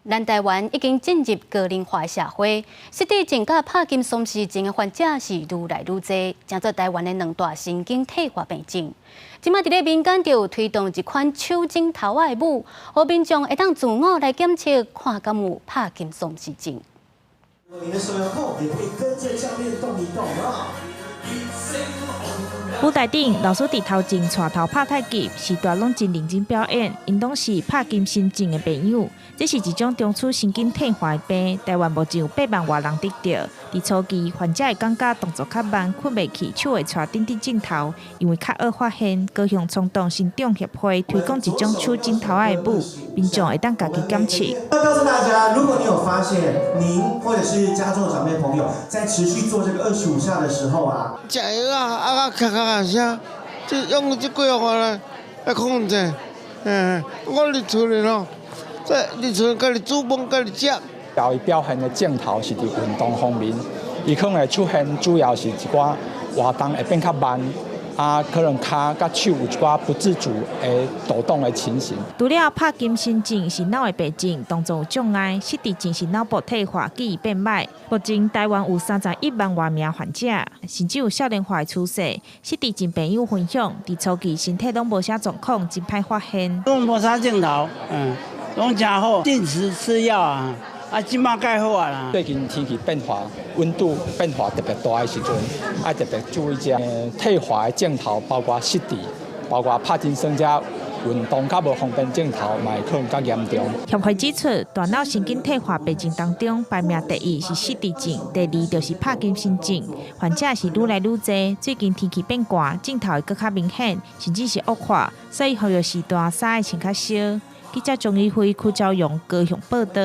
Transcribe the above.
咱台湾已经进入高龄化社会，失智症甲帕金森氏症的患者是愈来愈多，成做台湾的两大神经退化病症。即马伫咧民间就有推动一款手镜头仔的舞，互民众会当自我来检测，看敢有帕金森氏症。你的手要痛，也可以跟着教练动一动啊。 舞台顶，老师伫头前带头拍太极，时代拢真认真表演。因拢是帕金森症的朋友，这是一种中枢神经退化的病。台湾目前有8万多人得到。伫初期，患者会感觉动作较慢，困袂去，手会带点点镜头。因为较晚发现，高雄冲动心脏协会推广一种手镜头仔的舞，民众会当家己检测。要告诉大家，如果你有发现您或者是家中的长辈朋友在持续做这个25下的时候啊，食药啊，咔声，就用这几法来控制。我伫厝里咯，在伫厝家己煮饭，家己食。交伊表现的镜头是伫运动方面，伊可能会出现主要是一寡活动会变较慢。 可能脚甲手有一寡不自主的抖动的情形。除了帕金森症是脑的病症，动作有障碍；失智症是脑部退化、记忆变歹。目前台湾有31万多名患者，甚至有少年化的趋势。失智症朋友分享，伫初期身体拢无啥状况，真歹发现。拢无啥镜头，拢真好，定时吃药啊。 即马改好啊啦！最近天气变化，温度变化特别大的时阵，爱特别注意这退化的镜头，包括失智，包括帕金森这运动较无方便镜头，嘛会可能较严重。协会指出，大脑神经退化病症当中，排名第1是失智症，第2就是帕金森症。患者是愈来愈多，最近天气变寒，镜头会更较明显，甚至是恶化，所以服药时段衫会穿较少。记者钟义辉、邱昭勇高雄报道。